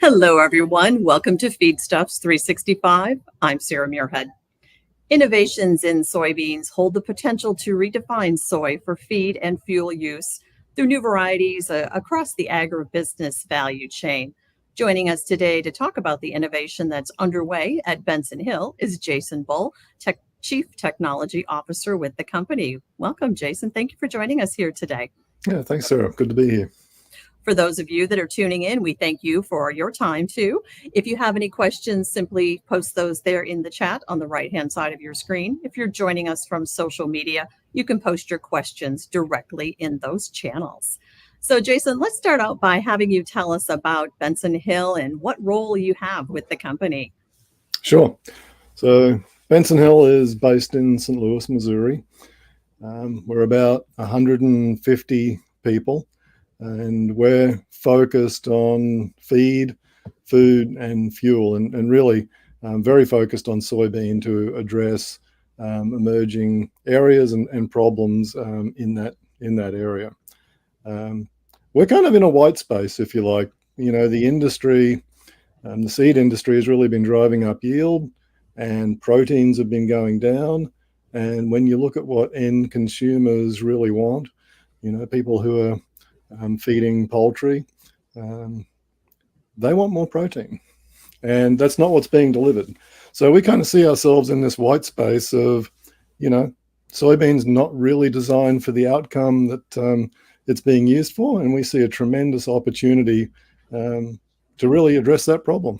Hello, everyone. Welcome to Feedstuffs 365. I'm Sarah Muirhead. Innovations in soybeans hold the potential to redefine soy for feed and fuel use through new varieties across the agribusiness value chain. Joining us today to talk about the innovation that's underway at Benson Hill is Jason Bull, Chief Technology Officer with the company. Welcome, Jason. Thank you for joining us here today. Yeah, thanks, Sarah. Good to be here. For those of you that are tuning in, we thank you for your time too. If you have any questions, simply post those there in the chat on the right-hand side of your screen. If you're joining us from social media, you can post your questions directly in those channels. So Jason, let's start out by having you tell us about Benson Hill and what role you have with the company. Sure. So Benson Hill is based in St. Louis, Missouri. We're about 150 people. And we're focused on feed, food, and fuel, and really very focused on soybean to address emerging areas and problems in that area. We're kind of in a white space, if you like. You know, the industry, the seed industry has really been driving up yield, and proteins have been going down. And when you look at what end consumers really want, you know, people who are feeding poultry, they want more protein, and that's not what's being delivered. So we kind of see ourselves in this white space of, you know, soybeans not really designed for the outcome that it's being used for, and we see a tremendous opportunity to really address that problem.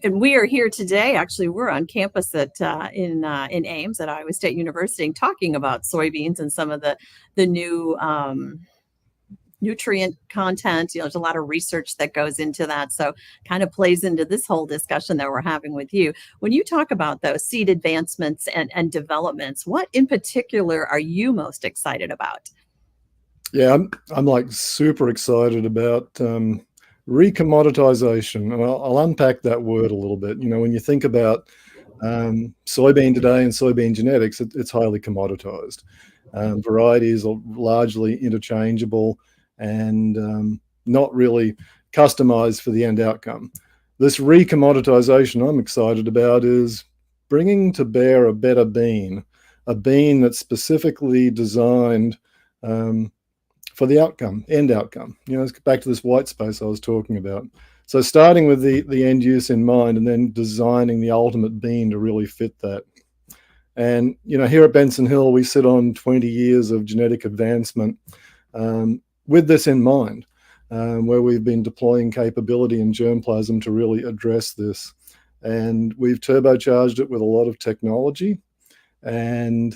And we are here today. Actually, we're on campus in Ames at Iowa State University, talking about soybeans and some of the new nutrient content. You know, there's a lot of research that goes into that, so kind of plays into this whole discussion that we're having with you. When you talk about those seed advancements and developments, what in particular are you most excited about? Yeah, I'm like super excited about recommoditization, and I'll unpack that word a little bit. You know, when you think about soybean today and soybean genetics, it's highly commoditized. Varieties are largely interchangeable and not really customized for the end outcome. This recommoditization I'm excited about is bringing to bear a better bean, a bean that's specifically designed for the outcome, end outcome. You know, let's get back to this white space I was talking about. So starting with the end use in mind, and then designing the ultimate bean to really fit that. And, you know, here at Benson Hill, we sit on 20 years of genetic advancement with this in mind, where we've been deploying capability in germplasm to really address this. And we've turbocharged it with a lot of technology, and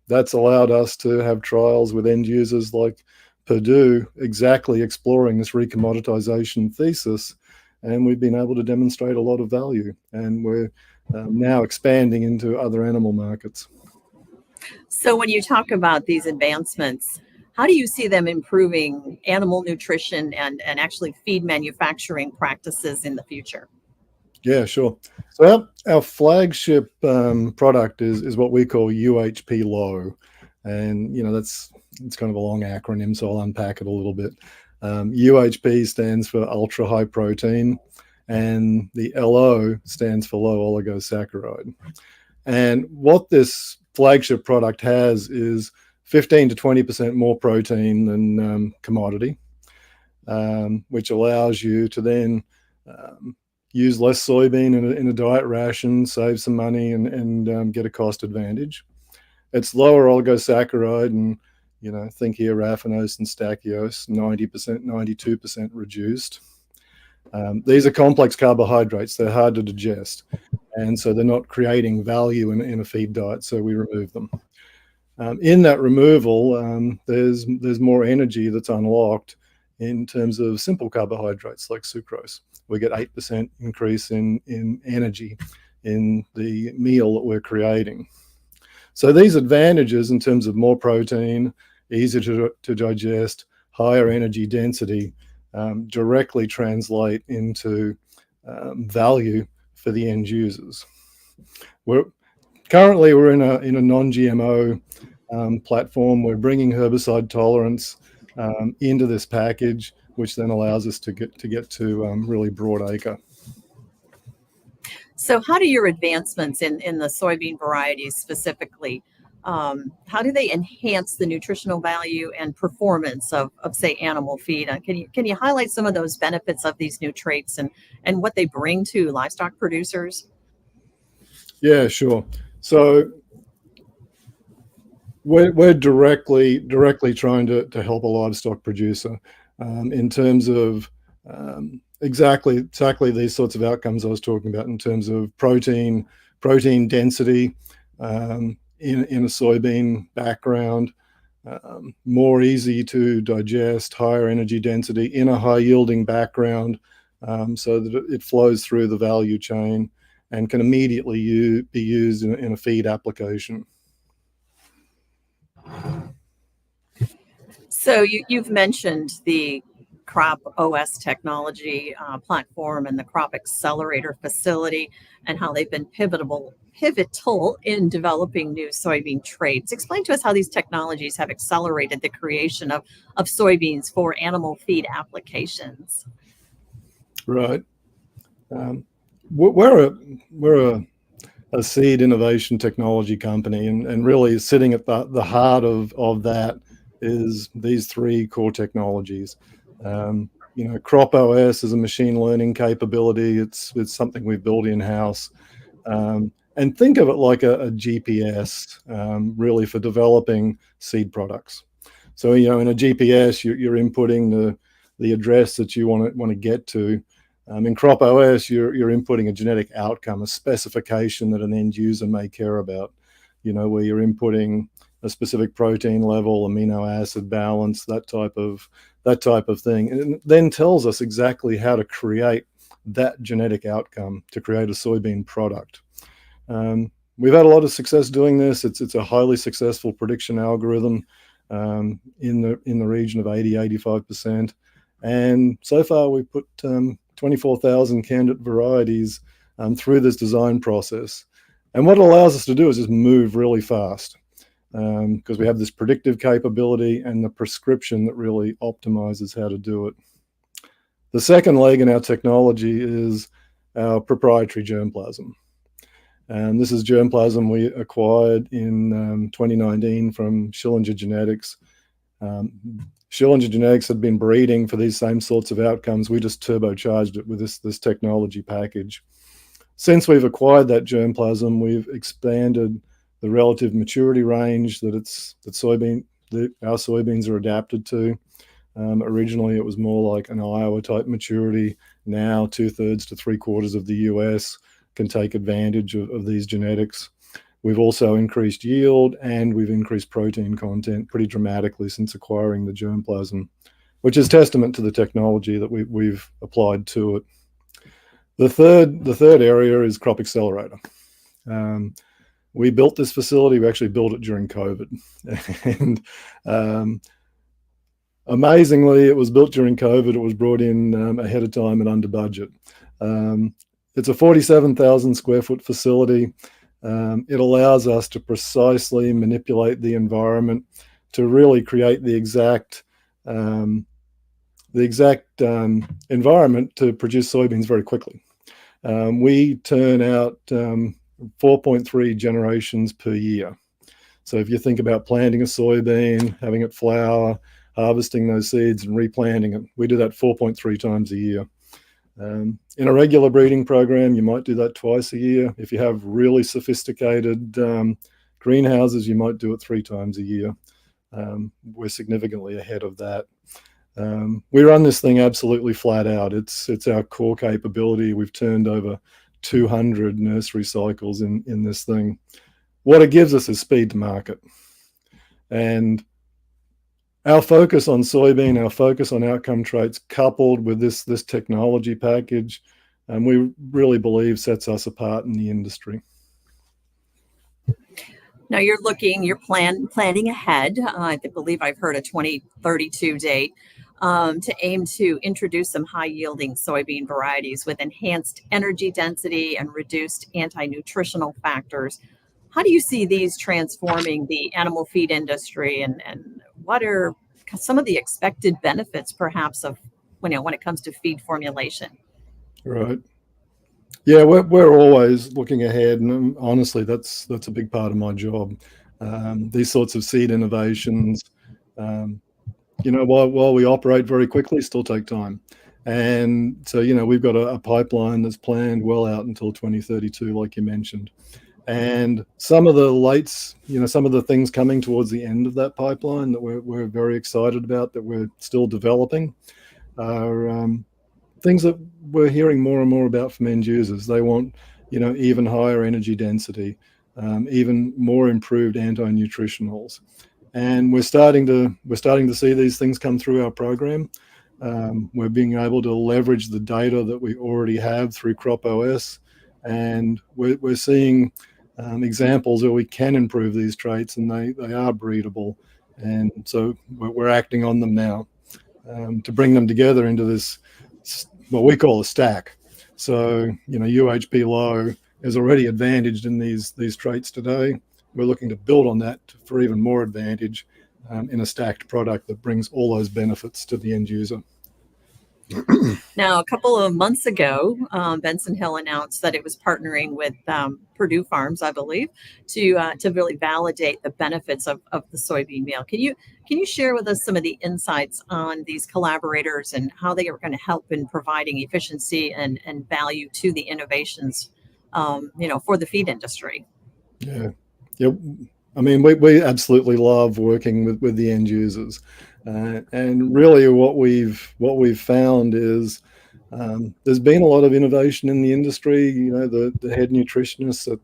that's allowed us to have trials with end users like Purdue, exactly exploring this recommoditization thesis, and we've been able to demonstrate a lot of value, and we're now expanding into other animal markets. So when you talk about these advancements, how do you see them improving animal nutrition and actually feed manufacturing practices in the future? Yeah, sure. So our flagship product is what we call UHP low, and you know it's kind of a long acronym, so I'll unpack it a little bit. UHP stands for ultra high protein, and the LO stands for low oligosaccharide. And what this flagship product has is 15 to 20% more protein than commodity, which allows you to then use less soybean in a diet ration, save some money, and get a cost advantage. It's lower oligosaccharide, and you know, think here raffinose and stachyose, 90%, 92% reduced. These are complex carbohydrates; they're hard to digest, and so they're not creating value in a feed diet. So we remove them. In that removal, there's more energy that's unlocked in terms of simple carbohydrates like sucrose. We get 8% increase in energy in the meal that we're creating. So these advantages in terms of more protein, easier to digest, higher energy density, directly translate into value for the end users. We're in a non-GMO platform. We're bringing herbicide tolerance into this package. which then allows us to get to really broad acre. So how do your advancements in the soybean varieties specifically, how do they enhance the nutritional value and performance of say, animal feed? Can you highlight some of those benefits of these new traits and what they bring to livestock producers? Yeah, sure. So we're directly trying to help a livestock producer in terms of exactly these sorts of outcomes I was talking about in terms of protein density in a soybean background, more easy to digest, higher energy density in a high yielding background, so that it flows through the value chain and can immediately be used in a feed application. So you've mentioned the Crop OS technology platform and the Crop Accelerator facility and how they've been pivotal in developing new soybean traits. Explain to us how these technologies have accelerated the creation of soybeans for animal feed applications. Right. We're a seed innovation technology company, and really sitting at the heart of that is these three core technologies. Crop OS is a machine learning capability. It's something we've built in-house. And think of it like a GPS, really, for developing seed products. So, in a GPS, you're inputting the address that you want to get to. In Crop OS, you're inputting a genetic outcome, a specification that an end user may care about, where you're inputting a specific protein level, amino acid balance, that type of thing, and it then tells us exactly how to create that genetic outcome to create a soybean product. We've had a lot of success doing this. It's a highly successful prediction algorithm in the region of 85%. And so far, we've put 24,000 candidate varieties through this design process. And what it allows us to do is just move really fast because we have this predictive capability and the prescription that really optimizes how to do it. The second leg in our technology is our proprietary germplasm. And this is germplasm we acquired in 2019 from Schillinger Genetics. Schillinger Genetics had been breeding for these same sorts of outcomes. We just turbocharged it with this technology package. Since we've acquired that germplasm, we've expanded the relative maturity range that our soybeans are adapted to. Originally, it was more like an Iowa type maturity. Now, 2/3 to 3/4 of the US can take advantage of these genetics. We've also increased yield and we've increased protein content pretty dramatically since acquiring the germplasm, which is testament to the technology that we've applied to it. The third area is Crop Accelerator. We built this facility. We actually built it during COVID, and amazingly, it was built during COVID. It was brought in ahead of time and under budget. It's a 47,000 square foot facility. It allows us to precisely manipulate the environment to really create the exact environment to produce soybeans very quickly. We turn out 4.3 generations per year. So if you think about planting a soybean, having it flower, harvesting those seeds and replanting it, we do that 4.3 times a year. In a regular breeding program, you might do that twice a year. If you have really sophisticated greenhouses, you might do it 3 times a year. We're significantly ahead of that. We run this thing absolutely flat out. It's our core capability. We've turned over 200 nursery cycles in this thing. What it gives us is speed to market. And our focus on soybean, our focus on outcome traits, coupled with this technology package, we really believe sets us apart in the industry. Now you're planning ahead. I believe I've heard a 2032 date to aim to introduce some high-yielding soybean varieties with enhanced energy density and reduced anti-nutritional factors. How do you see these transforming the animal feed industry, and what are some of the expected benefits, perhaps, of when it comes to feed formulation? Right. Yeah, we're always looking ahead, and honestly, that's a big part of my job. These sorts of seed innovations, um, while we operate very quickly, still take time. And so, we've got a pipeline that's planned well out until 2032, like you mentioned. And some of some of the things coming towards the end of that pipeline that we're very excited about, that we're still developing, are things that we're hearing more and more about from end users. They want, even higher energy density, even more improved anti-nutritionals, and we're starting to see these things come through our program. We're being able to leverage the data that we already have through Crop OS, and we're seeing examples where we can improve these traits, and they are breedable, and so we're acting on them now, to bring them together into this, what we call a stack. So, UHP low is already advantaged in these traits today. We're looking to build on that for even more advantage, in a stacked product that brings all those benefits to the end user. Now, a couple of months ago, Benson Hill announced that it was partnering with Purdue Farms, I believe, to really validate the benefits of the soybean meal. Can you share with us some of the insights on these collaborators and how they are going to help in providing efficiency and value to the innovations, for the feed industry? Yeah, yeah. I mean, we absolutely love working with the end users, and really what we've found is, there's been a lot of innovation in the industry. The head nutritionists at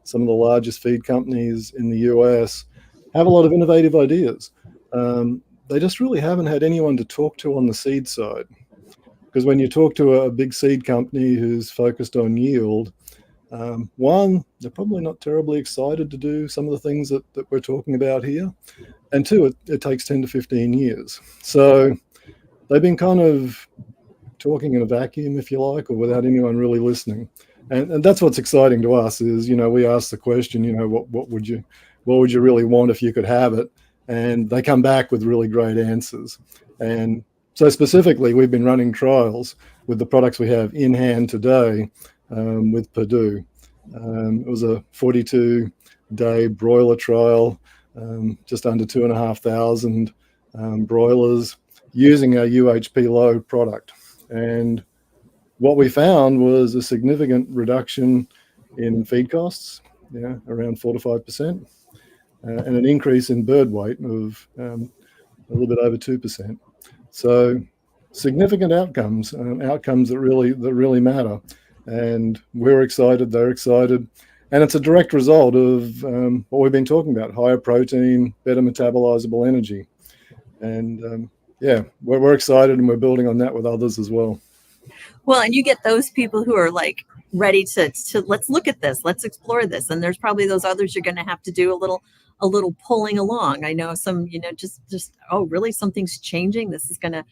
some of the largest feed companies in the US have a lot of innovative ideas. They just really haven't had anyone to talk to on the seed side, because when you talk to a big seed company who's focused on yield, one, they're probably not terribly excited to do some of the things that we're talking about here. And two, it takes 10 to 15 years. So they've been kind of talking in a vacuum, if you like, or without anyone really listening. And that's what's exciting to us is, we ask the question, what would you really want if you could have it? And they come back with really great answers. And so specifically, we've been running trials with the products we have in hand today, with Purdue. It was a 42-day broiler trial, just under 2,500 broilers using our UHP low product. And what we found was a significant reduction in feed costs, around 4 to 5%, and an increase in bird weight of a little bit over 2%. So significant outcomes that really matter. And we're excited, they're excited. And it's a direct result of what we've been talking about: higher protein, better metabolizable energy. And we're excited, and we're building on that with others as well. Well, and you get those people who are like ready to let's look at this, let's explore this, and there's probably those others you're going to have to do a little pulling along. I know some, just oh, really, something's changing. This is gonna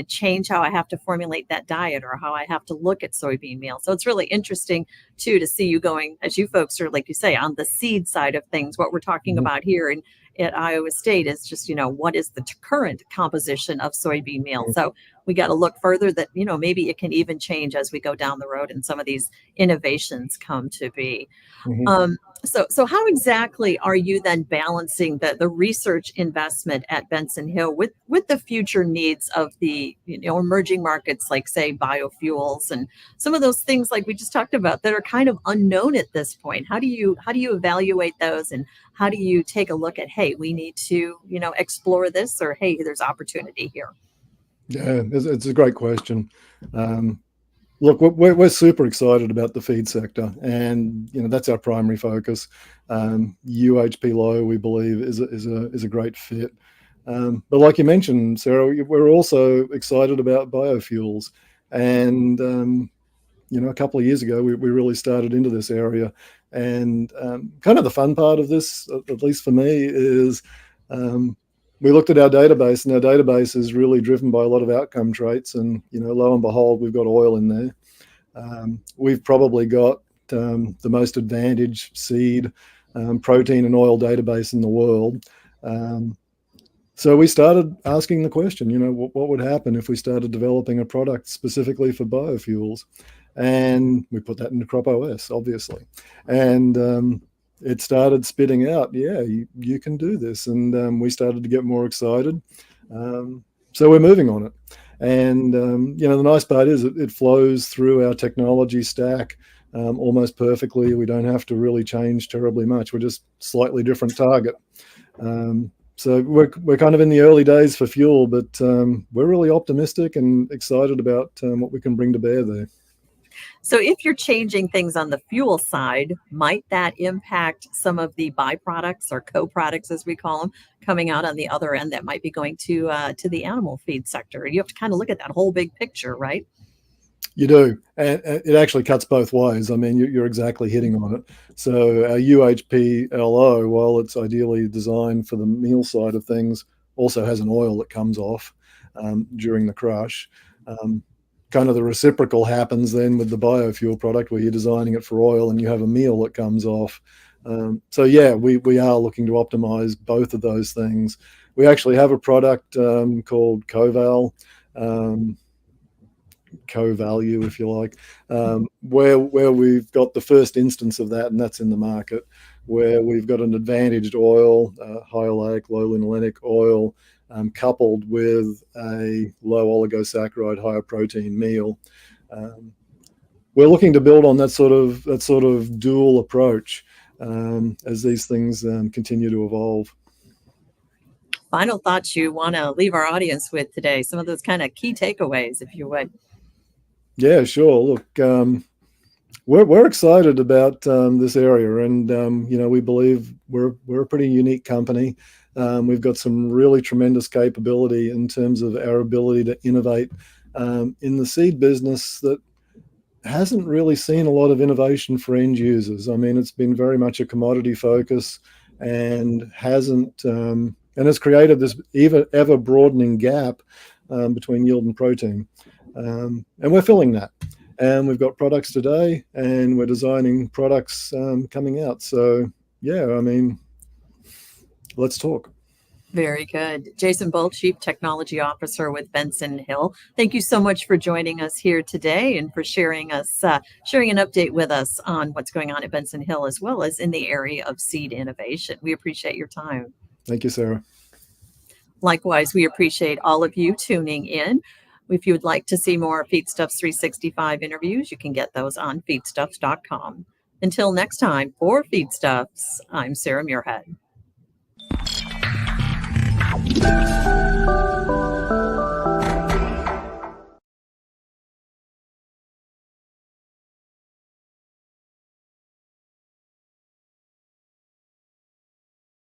change how I have to formulate that diet or how I have to look at soybean meal. So it's really interesting too to see you going, as you folks are, like you say, on the seed side of things. What we're talking Mhm. about here at Iowa State is just, what is the current composition of soybean meal? Mhm. So we got to look further that, maybe it can even change as we go down the road and some of these innovations come to be. Mhm. So how exactly are you then balancing the research investment at Benson Hill with the future needs of the emerging markets, like say biofuels and some of those things like we just talked about that are kind of unknown at this point? How do you evaluate those, and how do you take a look at, hey, we need to explore this, or hey, there's opportunity here? Yeah, it's a great question. Look, we're super excited about the feed sector, and that's our primary focus. UHP low, we believe, is a great fit. But like you mentioned, Sarah, we're also excited about biofuels, and a couple of years ago, we really started into this area. And kind of the fun part of this, at least for me, is we looked at our database, and our database is really driven by a lot of outcome traits. And lo and behold, we've got oil in there. We've probably got the most advantaged seed, protein, and oil database in the world. So we started asking the question, what would happen if we started developing a product specifically for biofuels? And we put that into Crop OS, obviously. And it started spitting out, yeah, you can do this. And we started to get more excited. So we're moving on it. And, the nice part is it flows through our technology stack almost perfectly. We don't have to really change terribly much. We're just slightly different target. So we're kind of in the early days for fuel, but we're really optimistic and excited about what we can bring to bear there. So if you're changing things on the fuel side, might that impact some of the byproducts or co-products, as we call them, coming out on the other end that might be going to the animal feed sector? You have to kind of look at that whole big picture, right? You do, and it actually cuts both ways. I mean, you're exactly hitting on it. So our UHP-LO, while it's ideally designed for the meal side of things, also has an oil that comes off during the crush. Kind of the reciprocal happens then with the biofuel product, where you're designing it for oil and you have a meal that comes off. So yeah, we are looking to optimize both of those things. We actually have a product called Coval. Co-value, if you like, where we've got the first instance of that, and that's in the market, where we've got an advantaged oil, high oleic, low linolenic oil, coupled with a low oligosaccharide, higher protein meal. We're looking to build on that sort of dual approach as these things continue to evolve. Final thoughts you want to leave our audience with today, some of those kind of key takeaways, if you would. Yeah, sure. Look, we're excited about this area, and we believe we're a pretty unique company. We've got some really tremendous capability in terms of our ability to innovate in the seed business that hasn't really seen a lot of innovation for end users. I mean, it's been very much a commodity focus, and has created this ever broadening gap between yield and protein. And we're filling that. And we've got products today, and we're designing products coming out. So, yeah, I mean, let's talk. Very good. Jason Bull, Chief Technology Officer with Benson Hill. Thank you so much for joining us here today and for sharing an update with us on what's going on at Benson Hill, as well as in the area of seed innovation. We appreciate your time. Thank you, Sarah. Likewise, we appreciate all of you tuning in. If you would like to see more Feedstuffs 365 interviews, you can get those on feedstuffs.com. Until next time, for Feedstuffs, I'm Sarah Muirhead.